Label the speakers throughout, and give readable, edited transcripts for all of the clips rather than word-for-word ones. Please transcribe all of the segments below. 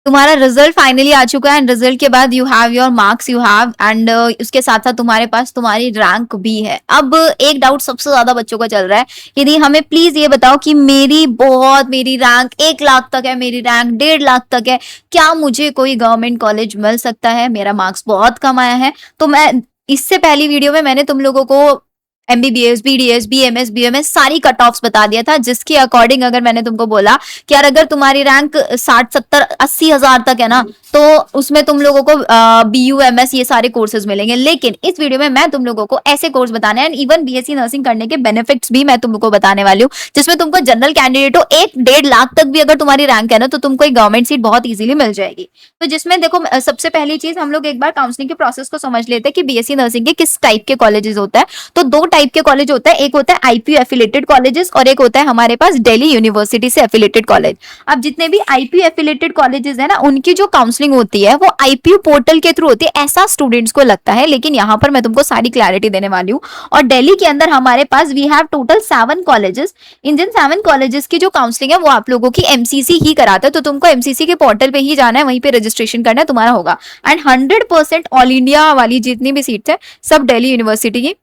Speaker 1: तुम्हारा result finally आ चुका है एंड रिजल्ट के बाद you have your marks you have and उसके साथ साथ तुम्हारे पास तुम्हारी रैंक भी है। अब एक डाउट सबसे ज्यादा बच्चों का चल रहा है, यदि हमें प्लीज ये बताओ कि मेरी रैंक 1 लाख तक है, मेरी रैंक 1.5 लाख तक है, क्या मुझे कोई गवर्नमेंट कॉलेज मिल सकता है? मेरा मार्क्स बहुत कम आया है। तो मैं इससे पहली वीडियो में मैंने तुम लोगों को एमबीबीएस, बीडीएस, बीएमएस, बीएमएस सारी कट ऑफ्स बता दिया था, जिसके अकॉर्डिंग अगर मैंने तुमको बोला कि यार अगर तुम्हारी रैंक 60, 70, 80 हजार तक है ना, तो उसमें तुम लोगों को बीयूएमएस ये सारे कोर्सेज मिलेंगे। लेकिन इस वीडियो में मैं तुम लोगों को ऐसे कोर्स बताने हैं, इवन बीएससी नर्सिंग करने के बेनिफिट्स भी मैं तुमको बताने वाली हूँ, जिसमें तुमको जनरल कैंडिडेट हो 1-1.5 लाख तक भी अगर तुम्हारी रैंक है ना, तो तुमको एक गवर्नमेंट सीट बहुत इजीली मिल जाएगी। तो जिसमें देखो सबसे पहली चीज हम लोग एक बार काउंसलिंग के प्रोसेस को समझ लेते हैं कि बीएससी नर्सिंग के किस टाइप के कॉलेजेस होता है। तो दो टाइप के कॉलेज होता है, एक होता है आईपीयू एफिलेटेड कॉलेजेस और एक होता है हमारे पास दिल्ली यूनिवर्सिटी से एफिलेटेड कॉलेज। अब जितने भी आईपीयू एफिलेटेड कॉलेजेस है ना, उनकी जो काउंसलिंग होती है वो आईपीयू पोर्टल के थ्रू होती है, ऐसा स्टूडेंट्स को लगता है, लेकिन यहाँ पर मैं तुमको सारी क्लैरिटी देने वाली हूँ। और दिल्ली के अंदर हमारे पास वी हैव टोटल 7 कॉलेजेस। इन जिन 7 कॉलेजेस की जो काउंसलिंग है वो आप लोगों की एमसीसी ही कराता है, तो तुमको एमसीसी के पोर्टल पे ही जाना है, वहीं पे रजिस्ट्रेशन करना है, तुम्हारा होगा। एंड 100% ऑल इंडिया वाली जितनी भी सीट्स है सब दिल्ली यूनिवर्सिटी की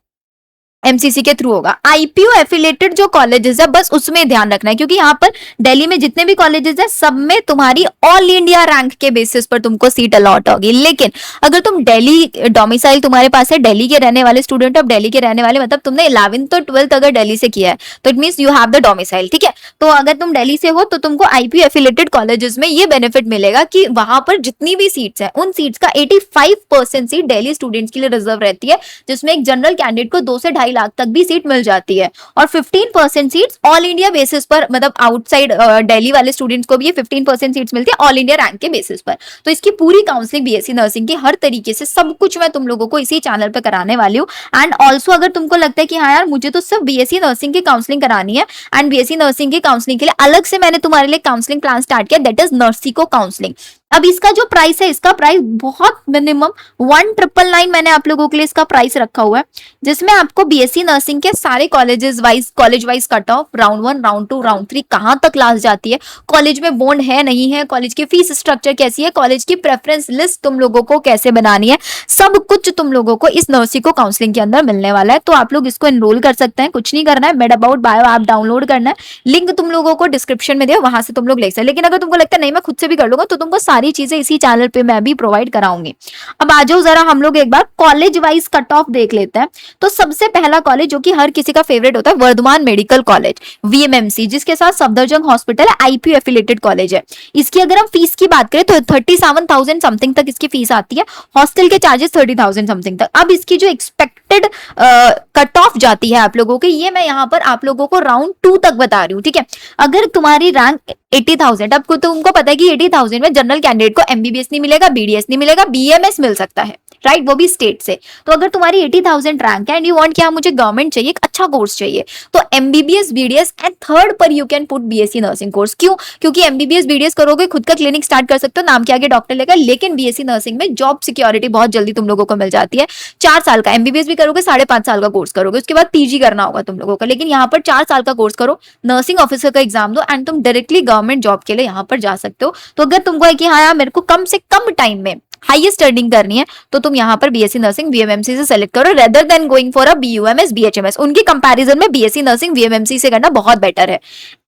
Speaker 1: एमसीसी के थ्रू होगा। आईपीयू एफिलेटेड जो कॉलेजेस है बस उसमें ध्यान रखना है, क्योंकि यहाँ पर दिल्ली में जितने भी कॉलेजेस है सब में तुम्हारी ऑल इंडिया रैंक के बेसिस पर तुमको सीट अलॉट होगी। लेकिन अगर तुम दिल्ली डोमिसाइल तुम्हारे पास है, दिल्ली के रहने वाले स्टूडेंट, अब दिल्ली के रहने वाले मतलब तुमने 11th और 12th अगर दिल्ली से किया है तो it means you have the domicile, ठीक है। तो अगर तुम दिल्ली से हो तो तुमको आईपीयू एफिलेटेड कॉलेजेस में ये बेनिफिट मिलेगा कि वहां पर जितनी भी सीट्स है उन सीट्स का 85% सीट दिल्ली स्टूडेंट्स के लिए रिजर्व रहती है, जिसमें एक जनरल कैंडिडेट को 2 से 2.5 लाख तक भी सीट मिल जाती है। और 15% सीट्स ऑल इंडिया बेसिस पर, मतलब आउटसाइड दिल्ली वाले स्टूडेंट्स को भी ये 15% सीट्स मिलती है ऑल इंडिया रैंक के बेसिस पर। तो इसकी पूरी काउंसलिंग बीएससी नर्सिंग की हर तरीके से सब कुछ मैं तुम लोगों को इसी चैनल पर कराने वाली हूँ। एंड ऑल्सो अगर तुमको लगता है कि हाँ यार मुझे तो सिर्फ बीएससी नर्सिंग की काउंसलिंग करानी है, एंड बीएससी नर्सिंग की काउंसलिंग के लिए अलग से मैंने तुम्हारे लिए काउंसलिंग प्लान स्टार्ट किया, दैट इज नर्सिको काउंसलिंग। अब इसका जो प्राइस है, इसका प्राइस बहुत मिनिमम 1999 मैंने आप लोगों के लिए इसका प्राइस रखा हुआ है, जिसमें आपको बीएससी नर्सिंग के सारे college wise cut off, round 1, round 2, round 3 कहां तक क्लास जाती है, कॉलेज में बॉन्ड है नहीं है, कॉलेज की फीस स्ट्रक्चर कैसी है, कॉलेज की प्रेफरेंस लिस्ट तुम लोगों को कैसे बनानी है, सब कुछ तुम लोगों को इस नर्सिको काउंसलिंग के अंदर मिलने वाला है। तो आप लोग इसको एनरोल कर सकते हैं, कुछ नहीं करना है, made about bio app download करना है, लिंक तुम लोगों को डिस्क्रिप्शन में दिया, वहां से तुम लोग ले सकते हैं। लेकिन अगर तुमको लगता है नहीं मैं खुद से भी कर लूंगा, तो तुमको सारी चीजें इसी चैनल पे मैं भी प्रोवाइड कराऊंगी। अब आ जाओ जरा हम लोग एक बार कॉलेज वाइज कट ऑफ देख लेते हैं। तो सबसे पहला कॉलेज जो कि हर किसी का फेवरेट होता है, वर्धमान मेडिकल कॉलेज वीएमएमसी, जिसके साथ सफदरजंग हॉस्पिटल है, आईपीयू एफिलेटेड कॉलेज है। इसकी अगर हम फीस की बात करें तो 37,000 समथिंग तक इसकी फीस आती है, हॉस्टल के चार्जेस 30,000 समथिंग तक। अब इसकी जो एक्सपेक्टेड कट ऑफ जाती है आप लोगों की, ये मैं यहाँ पर आप लोगों को राउंड 2 तक बता रही हूँ, ठीक है। अगर तुम्हारी रैंक 80,000, अब तुमको पता है कि 80,000 में जनरल कैंडिडेट को एमबीबीएस नहीं मिलेगा, बीडीएस नहीं मिलेगा, बीएमएस मिल सकता है, राइट, वो भी स्टेट से। तो अगर तुम्हारी 80,000 रैंक है एंड यू वांट कि मुझे गवर्नमेंट चाहिए, एक अच्छा कोर्स चाहिए, तो एमबीबीएस, बीडीएस एंड थर्ड पर you can put BSc nursing course. क्यों? क्योंकि एमबीबीएस, बीडीएस करोगे, खुद का क्लिनिक स्टार्ट कर सकते हो, नाम के आगे डॉक्टर लेगा, लेकिन बीएससी नर्सिंग में जॉब सिक्योरिटी बहुत जल्दी तुम लोगों को मिल जाती है। 4 साल का एमबीबीएस भी करोगे, 5.5 साल का कोर्स करोगे, उसके बाद पीजी करना होगा तुम लोगों का, लेकिन यहाँ पर 4 साल का कोर्स करो, नर्सिंग ऑफिसर का एग्जाम दो एंड तुम डायरेक्टली गवर्नमेंट जॉब के लिए यहाँ पर जा सकते हो। तो अगर तुमको है कि हाँ यार मेरे को कम से कम टाइम में हाईएस्ट अर्निंग करनी है, तो तुम यहाँ पर बीएससी नर्सिंग वीएमएमसी से सेलेक्ट करो, rather than going for a BUMS, BHMS. उनकी कंपैरिजन में बीएससी नर्सिंग वीएमएमसी से करना बहुत बेटर है।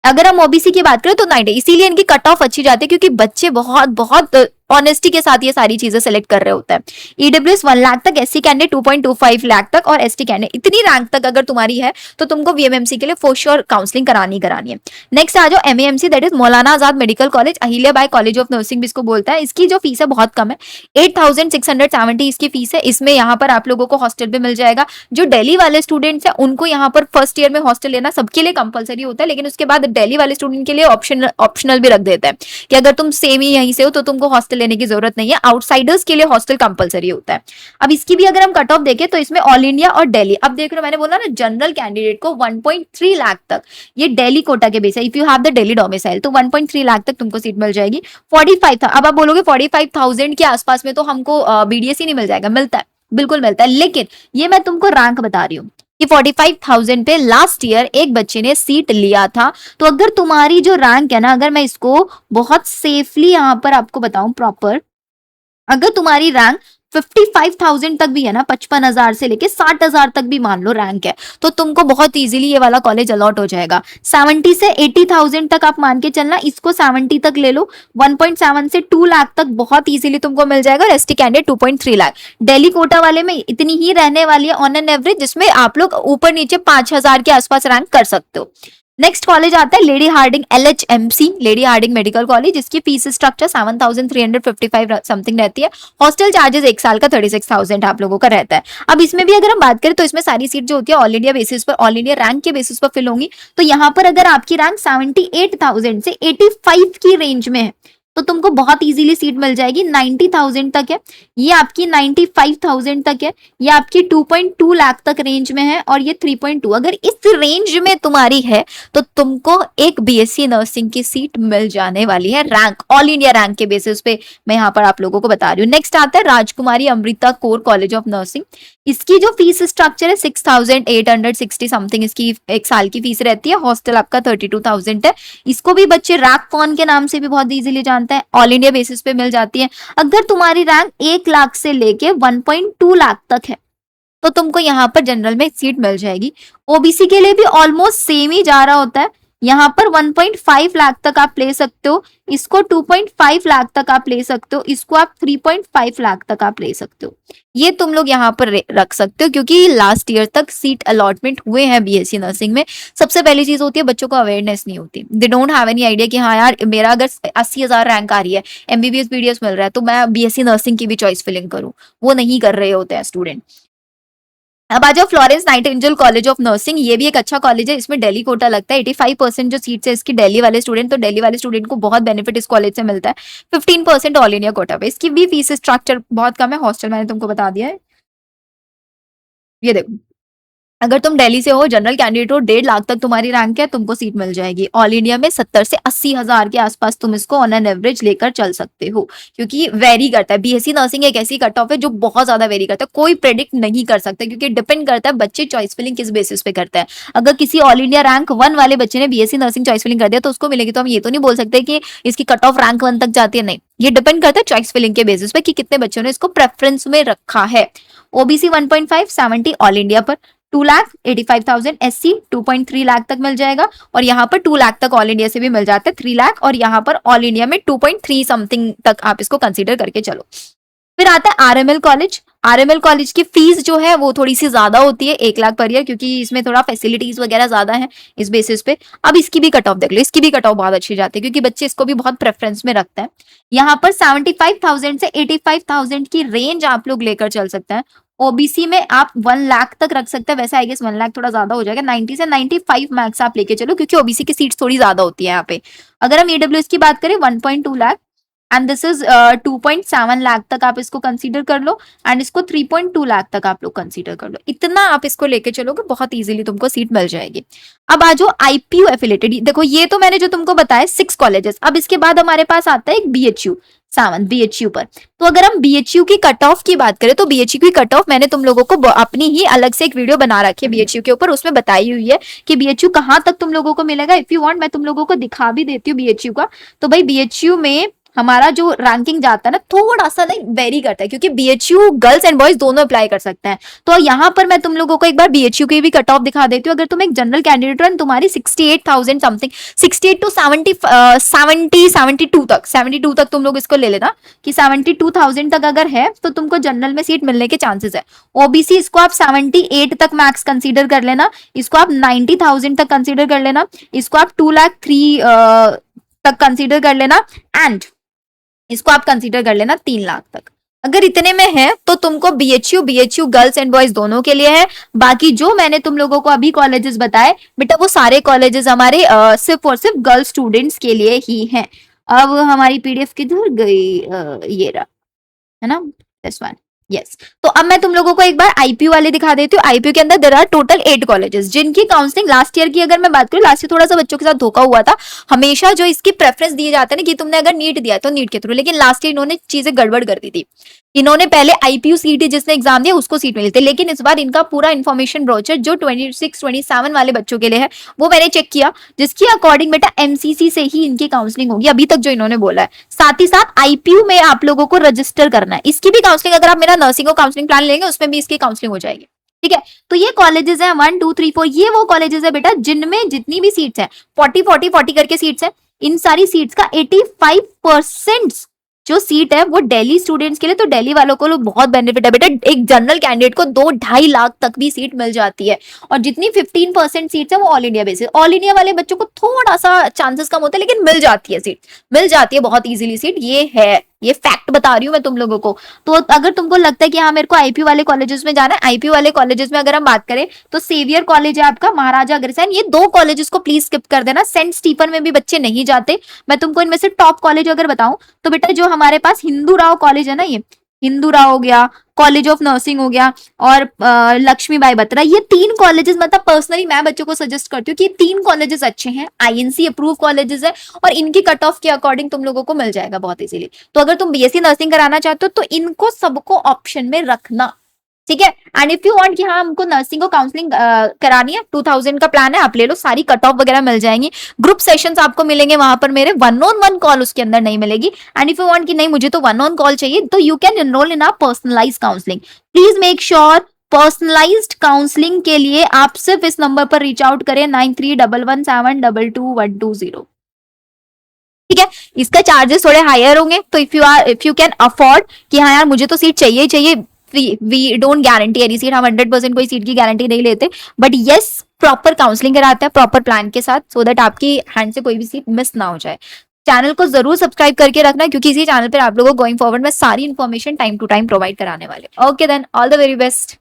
Speaker 1: अगर हम ओबीसी की बात करें तो 90, इसीलिए इनकी कट ऑफ अच्छी जाती है, क्योंकि बच्चे बहुत बहुत ऑनेस्टी के साथ ये सारी चीजें सेलेक्ट कर रहे होते हैं। ईडब्ल्यूएस 1 लाख तक, एससी कैंडिडेट 2.25 लाख तक, और एसटी कैंडिडेट इतनी रैंक तक अगर तुम्हारी है तो तुमको वीएमएमसी के लिए फॉर श्योर काउंसलिंग करानी है। नेक्स्ट आ जाओ एमएएमसी, that is Maulana Azad Medical College, Ahilya Bai college of nursing भी इसको बोलता है। इसकी जो फीस है बहुत कम है, 8,670 इसकी फीस है। इसमें यहाँ पर आप लोगों को हॉस्टल भी मिल जाएगा। जो दिल्ली वाले स्टूडेंट्स हैं उनको यहाँ पर फर्स्ट ईयर में हॉस्टल लेना सबके लिए कंपलसरी होता है, लेकिन उसके बाद दिल्ली वाले स्टूडेंट के लिए ऑप्शनल भी रख देते हैं कि अगर तुम सेम ही यहीं से हो तो तुमको हॉस्टल लेने की जरूरत नहीं है, आउटसाइडर्स के लिए हॉस्टल कंपलसरी होता है। अब इसकी भी अगर हम कट ऑफ देखें तो इसमें ऑल इंडिया और दिल्ली, अब देख रहे हो मैंने बोला ना जनरल कैंडिडेट को 1.3 लाख तक, ये दिल्ली कोटा के बेस है, if you have the Delhi domicile, तो 1.3 लाख तक तुमको सीट मिल जाएगी। 45 था, अब आप बोलोगे 45,000 के आसपास में तो हमको बीडीएस ही नहीं मिल जाएगा, मिलता है, बिल्कुल मिलता है, लेकिन ये मैं तुमको रैंक बता रही हूँ। कि 45,000 पे लास्ट ईयर एक बच्चे ने सीट लिया था। तो अगर तुम्हारी जो रैंक है ना, अगर मैं इसको बहुत सेफली यहाँ पर आपको बताऊं प्रॉपर, अगर तुम्हारी रैंक 55,000 तक भी है ना, 55,000 से लेके 60,000 तक भी मान लो रैंक है, तो तुमको बहुत इजीली ये वाला कॉलेज अलॉट हो जाएगा। 70 से 80,000 तक आप मान के चलना, इसको 70 तक ले लो, 1.7 से 2 लाख तक बहुत इजीली तुमको मिल जाएगा। और एसटी कैंडिडेट 2.3 लाख। दिल्ली कोटा वाले में इतनी ही रहने वाली है ऑन एन एवरेज, जिसमें आप लोग ऊपर नीचे 5,000 के आसपास रैंक कर सकते हो। नेक्स्ट कॉलेज आता है Lady Hardinge LHMC, Lady Hardinge medical college. इसकी फीस स्ट्रक्चर 7,355 समथिंग रहती है। हॉस्टल चार्जेस एक साल का 36,000 आप लोगों का रहता है। अब इसमें भी अगर हम बात करें तो इसमें सारी सीट जो होती है ऑल इंडिया बेसिस पर, ऑल इंडिया रैंक के बेसिस पर फिल होंगी। तो यहाँ पर अगर आपकी रैंक 78,000 से 85 की रेंज में है, तो तुमको बहुत इजीली सीट मिल जाएगी। 90,000 तक है, ये आपकी 95,000 तक है, ये आपकी 2.2 लाख तक रेंज में है, और ये 3.2। अगर इस रेंज में तुम्हारी है तो तुमको एक बीएससी नर्सिंग की सीट मिल जाने वाली है, रैंक ऑल इंडिया रैंक के बेसिस पे मैं यहाँ पर आप लोगों को बता रही हूँ। नेक्स्ट आता है राजकुमारी Amrita core college of nursing. इसकी जो फीस स्ट्रक्चर है 6,860 समथिंग इसकी एक साल की फीस रहती है। हॉस्टल आपका 32,000 है। इसको भी बच्चे रैक कॉन के नाम से भी बहुत इजीली जानते हैं, ऑल इंडिया बेसिस पे मिल जाती है। अगर तुम्हारी रैंक 1 लाख से लेके 1.2 लाख तक है, तो तुमको यहाँ पर जनरल में सीट मिल जाएगी। ओबीसी के लिए भी ऑलमोस्ट सेम ही जा रहा होता है। यहाँ पर 1.5 लाख तक आप ले सकते हो, इसको 2.5 लाख तक आप ले सकते हो, इसको आप 3.5 लाख तक आप ले सकते हो। ये तुम लोग यहाँ पर रख सकते हो, क्योंकि लास्ट ईयर तक सीट अलॉटमेंट हुए हैं बीएससी नर्सिंग में। सबसे पहली चीज होती है बच्चों को अवेयरनेस नहीं होती, they don't have any idea कि हाँ यार मेरा अगर 80,000 रैंक आ रही है, एमबीबीएस बीडीएस मिल रहा है, तो मैं बीएससी नर्सिंग की भी चॉइस फिलिंग करूँ। वो नहीं कर रहे होते हैं स्टूडेंट। अब आ जाओ Florence Nightingale college of nursing. ये भी एक अच्छा कॉलेज है, इसमें दिल्ली कोटा लगता है। 85% जो सीट्स है इसकी दिल्ली वाले स्टूडेंट, तो दिल्ली वाले स्टूडेंट को बहुत बेनिफिट इस कॉलेज से मिलता है। 15% ऑल इंडिया कोटा पे। इसकी भी फीस स्ट्रक्चर बहुत कम है, हॉस्टल मैंने तुमको बता दिया है। ये देखो, अगर तुम दिल्ली से हो, जनरल कैंडिडेट हो, 1.5 लाख तक तुम्हारी रैंक है, तुमको सीट मिल जाएगी। ऑल इंडिया में 70 से 80,000 के आसपास तुम इसको ऑन एन एवरेज लेकर चल सकते हो, क्योंकि वेरी करता है। बीएससी नर्सिंग एक ऐसी कट ऑफ है जो बहुत ज्यादा वेरी करता है, कोई प्रेडिक्ट नहीं कर सकता, क्योंकि डिपेंड करता है बच्चे चॉइस फिलिंग किस बेसिस पे करते हैं। अगर किसी ऑल इंडिया रैंक 1 वाले बच्चे ने बीएससी नर्सिंग चॉइस फिलिंग कर दिया तो उसको मिलेगी, तो हम ये तो नहीं बोल सकते कि इसकी कट ऑफ रैंक 1 तक जाती है, नहीं। ये डिपेंड करता है चॉइस फिलिंग के बेसिस पे कि कितने बच्चों ने इसको प्रेफरेंस में रखा है। ओबीसी 1.5 70 ऑल इंडिया पर, 2,85,000 SC 2.3 लाख तक मिल जाएगा, और यहाँ पर 2 लाख तक ऑल इंडिया से भी मिल जाता है, 3 लाख, और यहाँ पर ऑल इंडिया में 2.3 समथिंग तक आप इसको कंसीडर करके चलो। फिर आता है आरएमएल कॉलेज। आरएमएल कॉलेज की फीस जो है वो थोड़ी सी ज्यादा होती है, 1 लाख पर ईयर, क्योंकि इसमें थोड़ा फैसिलिटीज वगैरह ज्यादा है इस बेसिस पे। अब इसकी भी कट ऑफ देख लो, इसकी भी कट ऑफ बहुत अच्छी जाती है, क्योंकि बच्चे इसको भी बहुत प्रेफरेंस में रखते हैं। यहाँ पर 75,000 से 85,000 की रेंज आप लोग लेकर चल सकते हैं। ओबीसी में आप 1 लाख तक रख सकते हैं, वैसे आई गेस 1 लाख थोड़ा ज्यादा हो जाएगा। 90 से 95 मैक्स आप लेके चलो, क्योंकि ओबीसी की सीट्स थोड़ी ज्यादा होती है यहाँ पे। अगर हम ईडब्ल्यूएस की बात करें 1.2 lakh, and this is 2.7 lakh तक आप इसको कंसीडर कर लो, एंड इसको 3.2 लाख तक आप लोग कंसीडर कर लो। इतना आप इसको लेके चलोगे, बहुत इजीली तुमको सीट मिल जाएगी। अब आ जाओ आईपीयू एफिलेटेड। देखो ये तो मैंने जो तुमको बताया 6 कॉलेजेस। अब इसके बाद हमारे पास आता है एक बीएचयू सावंत, बीएचयू पर। तो अगर हम बीएचयू की कट ऑफ की बात करें तो बीएचयू की कट ऑफ मैंने तुम लोगों को अपनी ही अलग से एक वीडियो बना रखी है बीएचयू के ऊपर, उसमें बताई हुई है कि बीएचयू कहाँ तक तुम लोगों को मिलेगा। इफ यू वांट मैं तुम लोगों को दिखा भी देती हूँ बीएचयू का। तो भाई बीएचयू में हमारा जो रैंकिंग जाता है ना, थोड़ा सा नहीं वेरी करता है, क्योंकि बीएचयू गर्ल्स एंड बॉयज दोनों अप्लाई कर सकते हैं। तो यहाँ पर मैं तुम लोगों को एक बार बीएचयू की भी कट ऑफ दिखा देती हूँ। अगर तुम एक जनरल कैंडिडेट हो, तुम्हारी 68,000 समथिंग, 68 टू 72 तक, 72 तक तुम लोग इसको ले लेना कि 72,000 तक अगर है तो तुमको जनरल में सीट मिलने के चांसेस है। ओबीसी इसको आप 78 तक मैक्स कंसीडर कर लेना, इसको आप 90,000 तक कंसीडर कर लेना, इसको आप 2,03,000 तक कंसीडर कर लेना, एंड इसको आप कंसीडर कर लेना 3 लाख तक। अगर इतने में है तो तुमको बीएचयू गर्ल्स एंड बॉयज दोनों के लिए है। बाकी जो मैंने तुम लोगों को अभी कॉलेजेस बताए बेटा, वो सारे कॉलेजेस हमारे सिर्फ और सिर्फ गर्ल्स स्टूडेंट्स के लिए ही हैं। अब हमारी पीडीएफ किधर गई? ये रहा, है ना, दिस वन। यस, तो अब मैं तुम लोगों को एक बार आईपीयू वाले दिखा देती हूँ। आईपीयू के अंदर देयर आर टोटल 8 कॉलेजेस जिनकी काउंसलिंग लास्ट ईयर की अगर मैं बात करूँ, लास्ट ईयर थोड़ा सा बच्चों के साथ धोखा हुआ था। हमेशा जो इसकी प्रेफरेंस दिए जाते हैं ना कि तुमने अगर नीट दिया तो नीट के थ्रू, लेकिन लास्ट ईयर इन्होंने चीजें गड़बड़ कर दी थी। इन्होंने पहले आईपीयू सीईटी जिसने एग्जाम दिया उसको सीट मिली थी, लेकिन इस बार इनका पूरा इन्फॉर्मेशन ब्रोचर जो 26-27 वाले बच्चों के लिए है वो मैंने चेक किया, जिसके अकॉर्डिंग बेटा एमसीसी से ही इनकी काउंसलिंग होगी अभी तक जो इन्होंने बोला है। साथ ही साथ आईपीयू में आप लोगों को रजिस्टर करना है, इसकी भी काउंसलिंग अगर आप मेरा नर्सिंग काउंसलिंग प्लान लेंगे उसमें भी इसकी काउंसलिंग हो जाएगी। ठीक है, तो ये कॉलेजेस है 1 2 3 4, ये वो कॉलेजेस है बेटा जिनमें जितनी भी सीट्स है 40-40-40 करके सीट्स है, इन सारी सीट्स का 85% जो सीट है वो दिल्ली स्टूडेंट्स के लिए, तो दिल्ली वालों को बहुत बेनिफिट है बेटा। एक जनरल कैंडिडेट को 2-2.5 लाख तक भी सीट मिल जाती है, और जितनी 15% सीट्स है वो all India basis, all India वाले बच्चों को थोड़ा सा चांसेस कम होते हैं लेकिन मिल जाती है सीट, मिल जाती है बहुत इजीली सीट, ये है, ये फैक्ट बता रही हूँ मैं तुम लोगों को। तो अगर तुमको लगता है कि हाँ मेरे को आईपी वाले कॉलेजेस में जाना है, आईपी वाले कॉलेजेस में अगर हम बात करें तो सेवियर कॉलेज है आपका, महाराजा अग्रसेन, ये 2 कॉलेजेस को प्लीज स्किप कर देना। सेंट स्टीफन में भी बच्चे नहीं जाते। मैं तुमको इनमें से टॉप कॉलेज अगर बताऊं तो बेटा जो हमारे पास हिंदू राव कॉलेज है ना, ये हिंदू राव हो गया, कॉलेज ऑफ नर्सिंग हो गया, और लक्ष्मीबाई बत्रा, ये 3 कॉलेजेस मतलब पर्सनली मैं बच्चों को सजेस्ट करती हूँ कि ये 3 कॉलेजेस अच्छे हैं, आईएनसी अप्रूव कॉलेजेस है, और इनकी कट ऑफ के अकॉर्डिंग तुम लोगों को मिल जाएगा बहुत इजीली। तो अगर तुम बीएससी नर्सिंग कराना चाहते हो तो इनको सबको ऑप्शन में रखना, ठीक है। एंड इफ यू वांट कि हाँ हमको नर्सिंग को काउंसलिंग करानी है, 2000 का प्लान है, आप ले लो, सारी कट ऑफ वगैरह मिल जाएंगी, ग्रुप सेशंस आपको मिलेंगे वहां पर, मेरे 1-on-1 कॉल उसके अंदर नहीं मिलेगी। एंड इफ यू वांट कि नहीं मुझे तो 1-on कॉल चाहिए, तो you can enroll in our personalized counselling. Please make sure personalized counselling के लिए आप सिर्फ इस नंबर पर रीच आउट करें 9311722120। ठीक है, इसका चार्जेस थोड़े हायर होंगे, तो इफ यू कैन अफोर्ड कि हाँ यार मुझे तो सीट चाहिए ही चाहिए, we don't guarantee any seat, हम 100% कोई सीट की गारंटी नहीं लेते, बट येस प्रॉपर काउंसलिंग कराते हैं प्रॉपर प्लान के साथ, सो दैट आपकी हैंड से कोई भी सीट मिस ना हो जाए। चैनल को जरूर सब्सक्राइब करके रखना, क्योंकि इसी चैनल पर आप लोगों को गोइंग फॉरवर्ड में सारी information time to time provide कराने वाले। Okay then, all the very best.